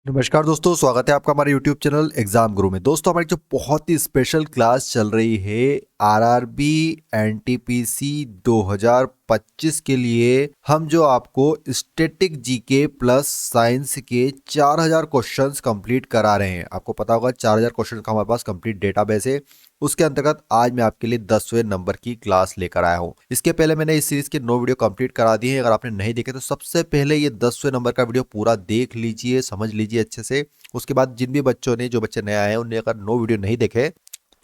नमस्कार दोस्तों, स्वागत है आपका हमारे YouTube चैनल एग्जाम गुरु में। दोस्तों, हमारी जो बहुत ही स्पेशल क्लास चल रही है आरआरबी एनटीपीसी 2025 के लिए, हम जो आपको स्टैटिक जीके प्लस साइंस के 4000 क्वेश्चंस कंप्लीट करा रहे हैं। आपको पता होगा 4000 क्वेश्चन का हमारे पास कंप्लीट डेटाबेस है। उसके अंतर्गत आज मैं आपके लिए 10वें नंबर की क्लास लेकर आया हूँ। इसके पहले मैंने इस सीरीज के 9 वीडियो कंप्लीट करा दिए हैं। अगर आपने नहीं देखे तो सबसे पहले ये 10वें नंबर का वीडियो पूरा देख लीजिए, समझ लीजिए अच्छे से। उसके बाद जिन भी बच्चों ने, जो बच्चे नए आए हैं, उन्हें अगर 9 वीडियो नहीं देखे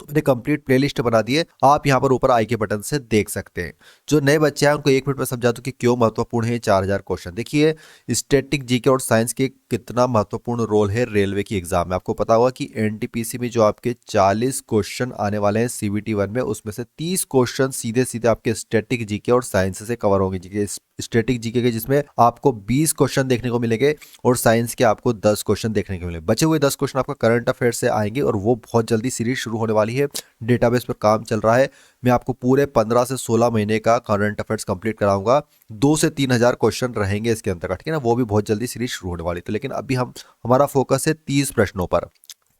तो मैंने कंप्लीट प्लेलिस्ट बना दी है, आप यहाँ पर ऊपर आई के बटन से देख सकते हैं। जो नए बच्चे हैं उनको 1 मिनट में समझा दूं कि क्यों महत्वपूर्ण है 4000 क्वेश्चन। देखिए, स्टैटिक जीके और साइंस के कितना महत्वपूर्ण रोल है रेलवे की एग्जाम में। आपको पता होगा कि एनटीपीसी में जो आपके 40 क्वेश्चन आने वाले हैं सीबीटी 1 में, उसमें से 30 क्वेश्चन सीधे सीधे आपके स्टैटिक जीके और साइंस से कवर होंगे। स्टैटिक जीके के जिसमें आपको 20 क्वेश्चन देखने को मिलेंगे और साइंस के आपको 10 क्वेश्चन देखने को मिलेंगे। बचे हुए 10 क्वेश्चन आपका करंट अफेयर से आएंगे और वो बहुत जल्दी सीरीज शुरू होने वाली है। डेटाबेस पर काम चल रहा है। मैं आपको पूरे 15 से 16 महीने का करंट अफेयर्स कंप्लीट कराऊंगा। 2 से 3000 क्वेश्चन रहेंगे इसके अंतर्गत, ठीक है ना। वो भी बहुत जल्दी सीरीज शुरू होने वाली है। तो लेकिन अभी हमारा फोकस है 30 प्रश्नों पर।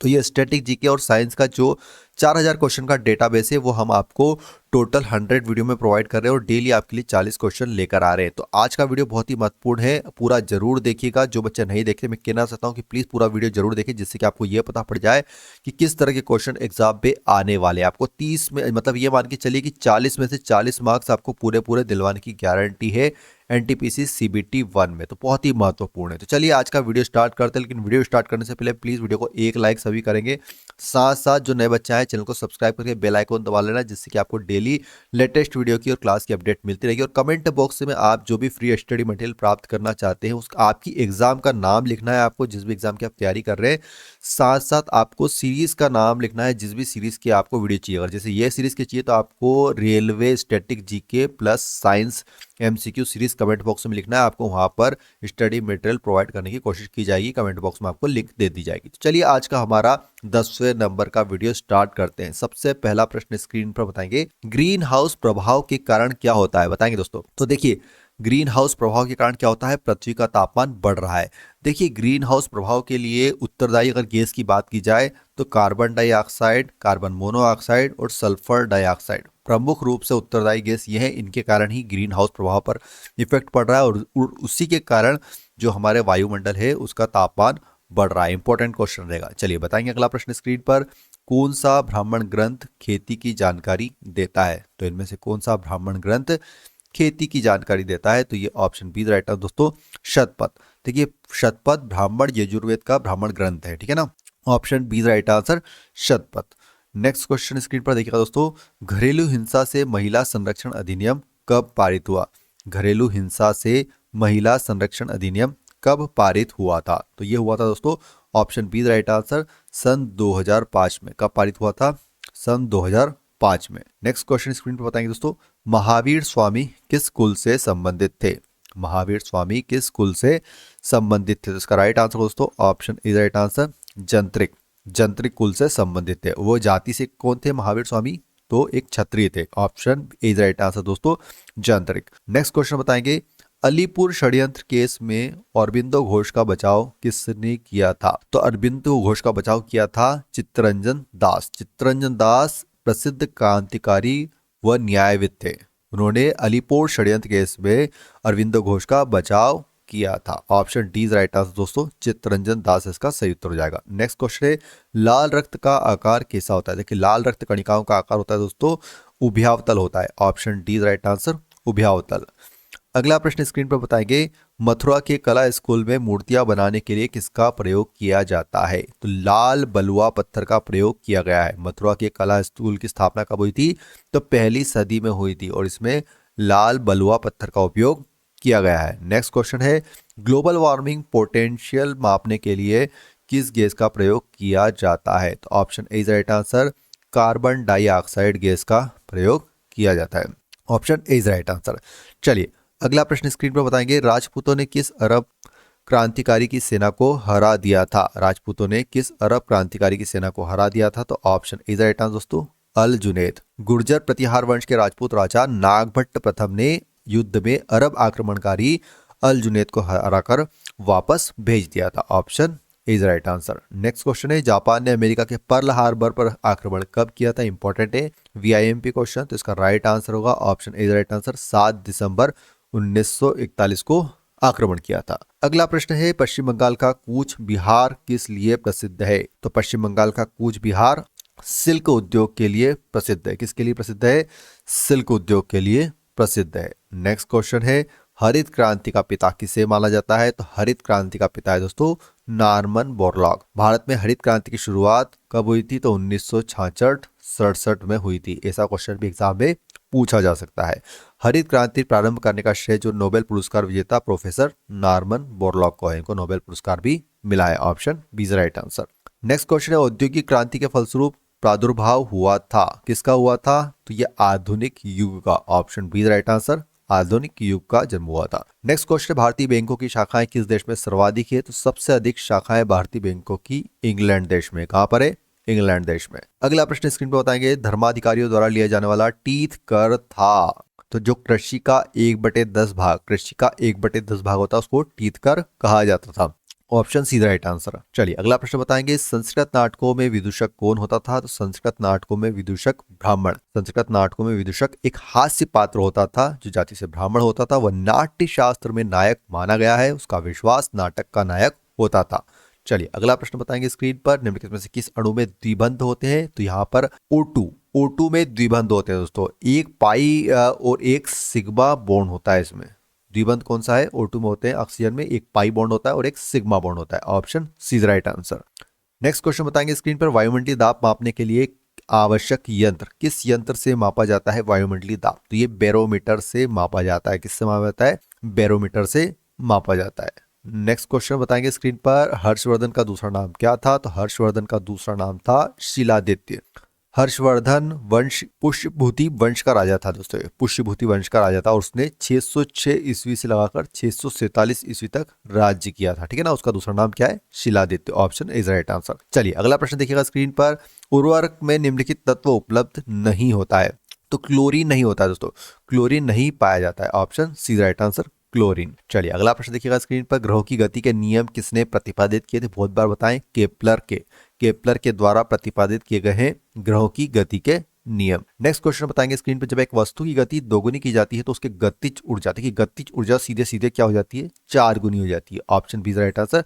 तो ये स्टैटिक जीके और साइंस का जो 4000 क्वेश्चन का डेटाबेस है वो हम आपको टोटल 100 वीडियो में प्रोवाइड कर रहे हैं और डेली आपके लिए 40 क्वेश्चन लेकर आ रहे हैं। तो आज का वीडियो बहुत ही महत्वपूर्ण है, पूरा जरूर देखिएगा। जो बच्चे नहीं देखे, मैं कहना चाहता हूं कि प्लीज पूरा वीडियो जरूर देखिए, जिससे कि आपको ये पता पड़ जाए कि किस तरह के क्वेश्चन एग्जाम पे आने वाले हैं। आपको 30 में, मतलब ये मान के चलिए कि 40 में से 40 मार्क्स आपको पूरे पूरे दिलवाने की गारंटी है एनटीपीसी सीबीटी 1 में। तो बहुत ही महत्वपूर्ण है। तो चलिए आज का वीडियो स्टार्ट करते हैं। लेकिन वीडियो स्टार्ट करने से पहले प्लीज वीडियो को एक लाइक सभी करेंगे। साथ साथ जो नए बच्चे हैं चैनल को सब्सक्राइब करके बेल आइकन दबा लेना, जिससे कि आपको डेली लेटेस्ट वीडियो की और क्लास की अपडेट मिलती रहेगी। और कमेंट बॉक्स में आप जो भी फ्री स्टडी मटेरियल प्राप्त करना चाहते हैं, उसका आपकी एग्जाम का नाम लिखना है, आपको जिस भी एग्जाम की आप तैयारी कर रहे हैं। साथ साथ आपको सीरीज का नाम लिखना है, जिस भी सीरीज की आपको वीडियो चाहिए। अगर जैसे ये सीरीज की चाहिए तो आपको railway static GK plus science MCQ series comment box में लिखना है। आपको वहां पर स्टडी मटेरियल प्रोवाइड करने की कोशिश की जाएगी। कमेंट बॉक्स में आपको लिंक दे दी जाएगी। तो चलिए आज का हमारा 10वें नंबर का वीडियो स्टार्ट करते हैं। सबसे पहला प्रश्न स्क्रीन पर बताएंगे, ग्रीन हाउस प्रभाव के कारण क्या होता है, बताएंगे दोस्तों। तो देखिए, ग्रीन हाउस प्रभाव के कारण क्या होता है, पृथ्वी का तापमान बढ़ रहा है। देखिए, ग्रीन हाउस प्रभाव के लिए उत्तरदायी अगर गैस की बात की जाए तो कार्बन डाइऑक्साइड, कार्बन मोनोऑक्साइड और सल्फर डाइऑक्साइड प्रमुख रूप से उत्तरदायी गैस ये है। इनके कारण ही ग्रीन हाउस प्रभाव पर इफेक्ट पड़ रहा है और उसी के कारण जो हमारे वायुमंडल है उसका तापमान बढ़ रहा है। इंपॉर्टेंट क्वेश्चन रहेगा। चलिए बताएंगे अगला प्रश्न स्क्रीन पर, कौन सा ब्राह्मण ग्रंथ खेती की जानकारी देता है। तो इनमें से कौन सा ब्राह्मण ग्रंथ खेती की जानकारी देता है। तो ये ऑप्शन बी राइट है दोस्तों, शतपथ। देखिए, शतपथ ब्राह्मण यजुर्वेद का ब्राह्मण ग्रंथ है, ठीक है ना। Option B right answer, Shatapatha. Next question screen पर देखिएगा दोस्तों, घरेलू हिंसा से महिला संरक्षण अधिनियम कब पारित हुआ। घरेलू हिंसा से महिला संरक्षण अधिनियम कब पारित हुआ था। तो ये हुआ था दोस्तों, ऑप्शन बी राइट आंसर, सन 2005 में। कब पारित हुआ था, सन 2005 में। नेक्स्ट क्वेश्चन स्क्रीन पर बताएंगे दोस्तों, महावीर स्वामी किस कुल से संबंधित थे। महावीर स्वामी किस कुल से संबंधित थे। तो इसका राइट आंसर दोस्तों, ऑप्शन ए राइट आंसर, जंत्रिक। जंत्रिक कुल से संबंधित थे। वो जाति से कौन थे महावीर स्वामी, तो एक क्षत्रिय थे। ऑप्शन ए राइट आंसर दोस्तों, जंत्रिक। नेक्स्ट क्वेश्चन बताएंगे, अलीपुर षड्यंत्र केस में अरबिंदो घोष का बचाव किसने किया था। तो अरबिंदो घोष का बचाव किया था चित्तरंजन दास। चित्तरंजन दास प्रसिद्ध क्रांतिकारी व न्यायविद थे। उन्होंने अलीपुर षड्यंत्र केस में अरबिंदो घोष का बचाव किया था। ऑप्शन डी राइट आंसर दोस्तों, चित्तरंजन दास इसका सही उत्तर हो जाएगा। नेक्स्ट क्वेश्चन है, लाल रक्त का आकार कैसा होता है। देखिए, लाल रक्त कणिकाओं का आकार होता है दोस्तों उभयावतल होता है। ऑप्शन डी राइट आंसर, उभयावतल। अगला प्रश्न स्क्रीन पर बताएंगे, मथुरा के कला स्कूल में मूर्तियां बनाने के लिए किसका प्रयोग किया जाता है। तो लाल बलुआ पत्थर का प्रयोग किया गया है। मथुरा के कला स्कूल की स्थापना कब हुई थी, तो पहली सदी में हुई थी और इसमें लाल बलुआ पत्थर का उपयोग किया गया है। नेक्स्ट क्वेश्चन है, ग्लोबल वार्मिंग पोटेंशियल मापने के लिए किस गैस का प्रयोग किया जाता है। तो option A right answer, carbon dioxide gas का प्रयोग किया जाता है। Option A right answer. चलिए अगला प्रश्न स्क्रीन पर बताएंगे, राजपूतों ने किस अरब क्रांतिकारी की सेना को हरा दिया था। राजपूतों ने किस अरब क्रांतिकारी की सेना को हरा दिया था। तो ऑप्शन ए राइट आंसर दोस्तों, अल जुनैद। गुर्जर प्रतिहार वंश के राजपूत राजा नागभट्ट प्रथम ने युद्ध में अरब आक्रमणकारी अल जुनैद को हराकर वापस भेज दिया था। Option is right answer. Next question है, जापान ने अमेरिका के पर्ल हार्बर पर आक्रमण कब किया था? इंपॉर्टेंट है, वीआईएमपी क्वेश्चन। तो इसका राइट आंसर होगा ऑप्शन इज राइट आंसर, 7 दिसंबर 1941 को आक्रमण किया था। अगला प्रश्न है, पश्चिम बंगाल का कूच बिहार किस लिए प्रसिद्ध है? तो पश्चिम बंगाल का कूच बिहार सिल्क उद्योग के लिए प्रसिद्ध है। किसके लिए प्रसिद्ध है? सिल्क उद्योग के लिए प्रसिद्ध है। नेक्स्ट क्वेश्चन है, हरित क्रांति का पिता किसे माना जाता है? तो हरित क्रांति का पिता है दोस्तों नॉर्मन बोरलॉग। भारत में हरित क्रांति की शुरुआत कब हुई थी? तो 1966-67 में हुई थी। ऐसा क्वेश्चन भी एग्जाम में पूछा जा सकता है। हरित क्रांति प्रारंभ करने का श्रेय जो नोबेल पुरस्कार विजेता प्रोफेसर नॉर्मन बोरलॉग को है। इनको नोबेल पुरस्कार भी मिला है। Option B is right answer. Next question है, औद्योगिक क्रांति के फलस्वरूप प्रादुर्भाव हुआ था, किसका हुआ था? तो ये आधुनिक युग का। ऑप्शन बी राइट आंसर, आधुनिक युग का जन्म हुआ था। नेक्स्ट क्वेश्चन, भारतीय बैंकों की शाखाएं किस देश में सर्वाधिक है? तो सबसे अधिक शाखाएं भारतीय बैंकों की इंग्लैंड देश में। कहां पर है? इंग्लैंड देश में। अगला प्रश्न स्क्रीन पर बताएंगे, धर्माधिकारियों द्वारा लिया जाने वाला टीथ कर था। तो जो कृषि का 1/10 भाग, कृषि का 1/10 भाग होता है उसको टीथ कर कहा जाता था। Option C right answer. चलिए अगला प्रश्न बताएंगे, संस्कृत नाटकों में विदूषक कौन होता था? तो संस्कृत नाटकों में विदूषक ब्राह्मण। संस्कृत नाटकों में विदूषक एक हास्य पात्र होता था जो जाति से ब्राह्मण होता था। वह नाट्य शास्त्र में नायक माना गया है। उसका विश्वास नाटक का नायक होता था। चलिए अगला प्रश्न बताएंगे स्क्रीन पर, निम्नलिखित में से किस अणु में द्विबंध होते हैं? तो यहाँ पर O2 में द्विबंध होते हैं दोस्तों। एक पाई और एक सिग्मा बॉन्ड होता है इसमें। द्विबंध कौन सा है? O2 में होते हैं। ऑक्सीजन में एक पाई बॉन्ड होता है और एक सिग्मा बॉन्ड होता है। Option C is right answer. Next question बताएंगे स्क्रीन पर, वायुमंडलीय दाब मापने के लिए आवश्यक यंत्र किस यंत्र से मापा जाता है? वायुमंडलीय दाब। तो ये बैरोमीटर से मापा जाता है। किससे मापा जाता है? बैरोमीटर से मापा जाता है। नेक्स्ट क्वेश्चन बताएंगे स्क्रीन पर, हर्षवर्धन का दूसरा नाम क्या था? तो हर्षवर्धन का दूसरा नाम था शिलादित्य। हर्षवर्धन वंश पुष्यभूति वंश का राजा था दोस्तों। पुष्यभूति वंश का राजा था और उसने 606 ईस्वी से लगाकर 647 ईस्वी तक राज्य किया था। ठीक है ना। उसका दूसरा नाम क्या है? Shiladitya. Option is right answer. चलिए अगला प्रश्न देखिएगा स्क्रीन पर, उर्वरक में निम्नलिखित तत्व उपलब्ध नहीं होता है? तो क्लोरीन नहीं होता है दोस्तों, क्लोरीन नहीं पाया जाता है। Option C right answer, chlorine. चलिए अगला प्रश्न देखिएगा स्क्रीन पर, ग्रहों की गति के नियम किसने प्रतिपादित किए थे? बहुत बार बताएं, केपलर के द्वारा प्रतिपादित किए गए हैं ग्रहों की गति के नियम। नेक्स्ट क्वेश्चन बताएंगे स्क्रीन पर, जब एक वस्तु की गति दोगुनी की जाती है तो उसके गतिज ऊर्जा, देखिए गतिज ऊर्जा सीधे सीधे क्या हो जाती है? 4 गुनी हो जाती है। Option B right answer,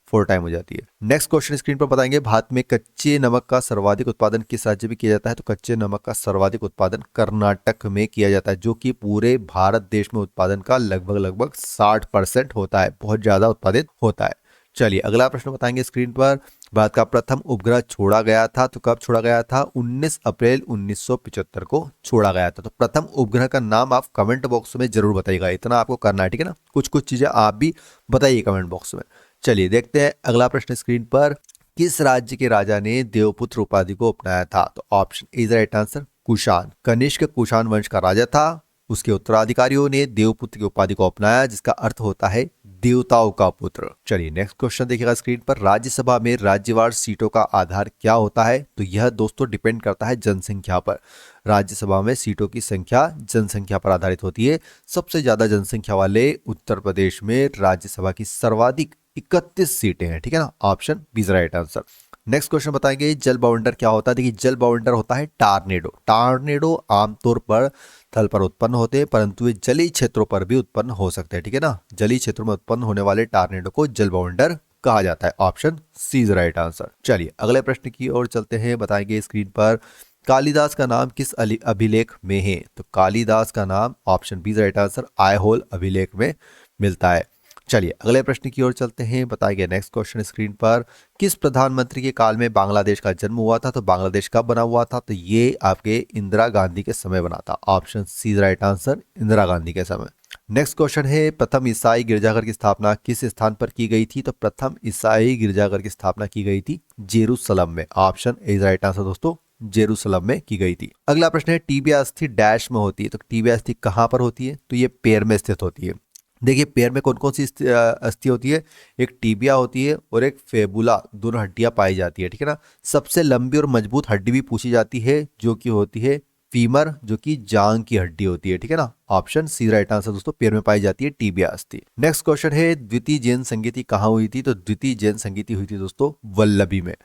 4 time हो जाती है। नेक्स्ट क्वेश्चन स्क्रीन पर बताएंगे, भारत में कच्चे नमक का सर्वाधिक उत्पादन किस राज्य में किया जाता है? तो कच्चे नमक का सर्वाधिक उत्पादन कर्नाटक में किया जाता है, जो कि पूरे भारत देश में उत्पादन का लगभग 60% होता है। बहुत ज्यादा उत्पादित होता है। चलिए अगला प्रश्न बताएंगे स्क्रीन पर, भारत का प्रथम उपग्रह छोड़ा गया था तो कब छोड़ा गया था? 19 अप्रैल 1975 को छोड़ा गया था। तो प्रथम उपग्रह का नाम आप कमेंट बॉक्स में जरूर बताइएगा, इतना आपको करना है। ठीक है ना। कुछ चीजें आप भी बताइए कमेंट बॉक्स में। चलिए देखते हैं अगला प्रश्न स्क्रीन पर, किस राज्य के राजा ने देवपुत्र उपाधि को अपनाया था? तो option is right answer, Kushan. Kanishka Kushan वंश का राजा था। उसके उत्तराधिकारियों ने देवपुत्र की उपाधि को अपनाया, जिसका अर्थ होता है देवताओं का पुत्र। चलिए नेक्स्ट क्वेश्चन देखिएगा स्क्रीन पर, राज्यसभा में राज्यवार सीटों का आधार क्या होता है? तो यह दोस्तों डिपेंड करता है जनसंख्या पर। राज्यसभा में सीटों की संख्या जनसंख्या पर आधारित होती है। सबसे ज्यादा जनसंख्या वाले उत्तर प्रदेश में राज्यसभा की सर्वाधिक 31 सीटें हैं। ठीक है ना। Option B right answer. Next question बताएंगे, जल बवंडर क्या होता है? देखिए जल बवंडर होता है टार्नेडो। टार्नेडो आमतौर पर थल पर उत्पन्न होते हैं, परंतु वे जलीय क्षेत्रों पर भी उत्पन्न हो सकते हैं। ठीक है ना। जलीय क्षेत्रों में उत्पन्न होने वाले टार्नेडो को जल बवंडर कहा जाता है। Option C is right answer. चलिए अगले प्रश्न की ओर चलते हैं। बताएंगे स्क्रीन पर, कालिदास का नाम किस अभिलेख में है? तो कालिदास का नाम option B right answer, Aihole अभिलेख में मिलता है। चलिए अगले प्रश्न की ओर चलते हैं। बताया गया नेक्स्ट क्वेश्चन स्क्रीन पर, किस प्रधानमंत्री के काल में बांग्लादेश का जन्म हुआ था? तो बांग्लादेश कब बना हुआ था? तो ये आपके इंदिरा गांधी के समय बना था। Option C right answer, Indira Gandhi के समय। नेक्स्ट क्वेश्चन है, प्रथम ईसाई गिरजाघर की स्थापना किस स्थान पर की गई थी? तो प्रथम ईसाई गिरजाघर की स्थापना की गई थी जेरूसलम में। ऑप्शन ए राइट आंसर दोस्तों, जेरूसलम में की गई थी। अगला प्रश्न है, टीबिया अस्थि डैश में होती है? तो टीबिया अस्थि कहां पर होती है? तो ये पैर में स्थित होती है। देखिए पैर में कौन कौन सी अस्थि होती है? एक टीबिया होती है और एक फेबुला, दोनों हड्डियां पाई जाती है। ठीक है ना। सबसे लंबी और मजबूत हड्डी भी पूछी जाती है, जो कि होती है फीमर जो कि जांग की हड्डी होती है, ठीक है ना। ऑप्शन सी राइट आंसर दोस्तों, पैर में पाई जाती है टीबिया अस्थि। नेक्स्ट क्वेश्चन है द्वितीय जैन संगीति कहाँ हुई थी? तो द्वितीय जैन संगीति हुई थी दोस्तों वल्लभी में,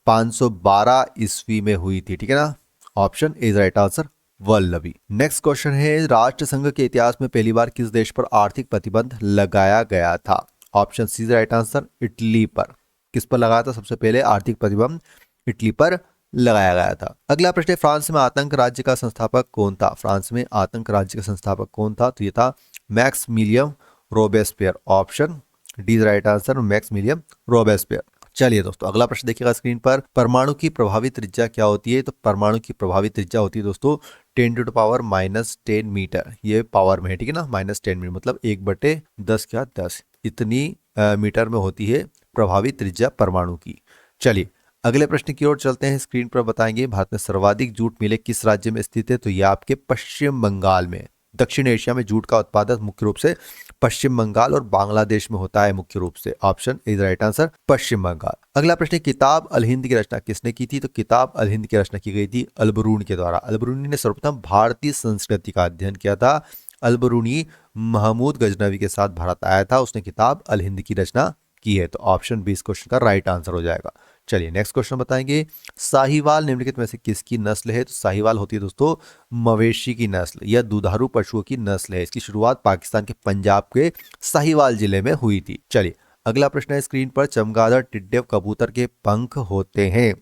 512 ईस्वी में हुई थी, ठीक है ना। Option is right answer Vallabhi. Next question है राष्ट्रसंघ के इतिहास में पहली बार किस देश पर आर्थिक प्रतिबंध लगाया गया था? Option C right answer Italy पर। किस पर लगाया था सबसे पहले आर्थिक प्रतिबंध? इटली पर लगाया गया था। अगला प्रश्न है फ्रांस में आतंक राज्य का संस्थापक कौन था? फ्रांस में आतंक राज्य का संस्थापक कौन था? तो ये था Maximilian Robespierre. Option D right answer Maximilian Robespierre. चलिए दोस्तों अगला प्रश्न देखिएगा स्क्रीन पर, परमाणु की प्रभावी त्रिज्या क्या होती है? तो परमाणु की प्रभावी त्रिज्या होती है दोस्तों 10⁻⁻10 मीटर। ये पावर में है, ठीक है ना, -10 मीटर मतलब 1/10 इतनी मीटर में होती है प्रभावी त्रिज्या परमाणु की। चलिए अगले प्रश्न की ओर चलते हैं। स्क्रीन पर बताएंगे भारत में सर्वाधिक जूट मिलें किस राज्य में स्थित है? तो यह आपके पश्चिम बंगाल में। दक्षिण एशिया में जूट का उत्पादन मुख्य रूप से पश्चिम बंगाल और बांग्लादेश में होता है मुख्य रूप से। ऑप्शन इज राइट आंसर पश्चिम बंगाल। अगला प्रश्न, किताब अल हिंद की रचना किसने की थी? तो किताब अल हिंद की रचना की गई थी अलबरूनी के द्वारा। अलबरूनी ने सर्वप्रथम भारतीय संस्कृति का अध्ययन किया था। अलबरूनी महमूद गजनवी के साथ भारत आया था, उसने किताब अल हिंद की रचना की है। तो ऑप्शन 20 क्वेश्चन का राइट आंसर हो जाएगा। चलिए नेक्स्ट क्वेश्चन बताएंगे, साहीवाल निम्नलिखित में से किसकी नस्ल है? तो साहीवाल होती है दोस्तों मवेशी की नस्ल या दुधारू पशुओं की नस्ल है। इसकी शुरुआत पाकिस्तान के पंजाब के साहीवाल जिले में हुई थी। चलिए अगला प्रश्न है स्क्रीन पर, चमगादड़ टिड्डे कबूतर के पंख होते हैं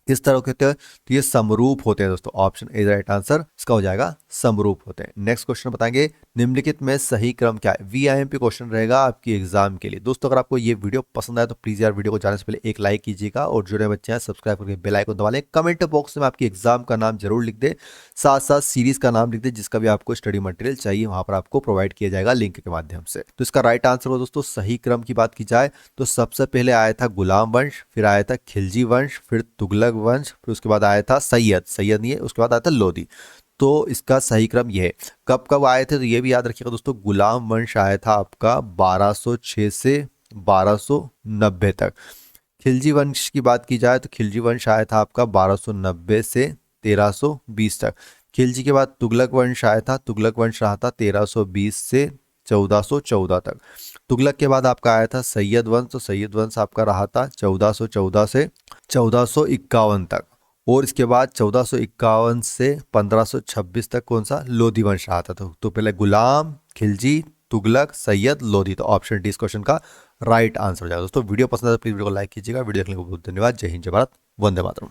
किस तरह के होते हैं? तो ये समरूप होते हैं दोस्तों। ऑप्शन ए राइट आंसर इसका हो जाएगा समरूप होते हैं। नेक्स्ट क्वेश्चन बताएंगे, निम्नलिखित में सही क्रम क्या है? VIMP क्वेश्चन रहेगा आपकी एग्जाम के लिए। दोस्तों अगर आपको ये वीडियो पसंद आए तो प्लीज यार वीडियो को जाने से पहले एक लाइक कीजिएगा और जो नए बच्चे हैं सब्सक्राइब करके बेल आइकन दबा लें। कमेंट बॉक्स में आपकी एग्जाम का नाम जरूर लिख दे, साथ साथ सीरीज का नाम लिख दे, जिसका भी आपको स्टडी मटेरियल चाहिए वहां पर आपको प्रोवाइड किया जाएगा लिंक के माध्यम से। तो इसका राइट आंसर हो दोस्तों, सही क्रम की बात की जाए तो सबसे पहले आया था गुलाम वंश, फिर आया था खिलजी वंश, फिर तुगलक वंश, फिर उसके बाद आया था सैयद नहीं है, उसके बाद आया था लोधी। तो इसका सही क्रम यह है। कब कब आए थे तो ये भी याद रखिएगा दोस्तों, गुलाम वंश आया था आपका 1206 से 1290 तक। खिलजी वंश की बात की जाए तो खिलजी वंश आया था आपका 1290 से 1320 तक। खिलजी के बाद तुगलक वंश आया था, तुगलक वंश रहा था 1320 से 1414 तक। तुगलक के बाद आपका आया था सैयद वंश, तो सैयद वंश आपका रहा था 1414 से 1451 तक। और इसके बाद 1451 से 1526 तक कौन सा? लोधी वंश रहा था। तो पहले गुलाम, खिलजी, तुगलक, सैयद, लोधी। तो ऑप्शन डी इस क्वेश्चन का राइट आंसर हो जाएगा। दोस्तों वीडियो पसंद है तो प्लीज वीडियो को लाइक कीजिएगा। वीडियो देखने को बहुत धन्यवाद। जय हिंद, जय भारत, वंदे मातरम।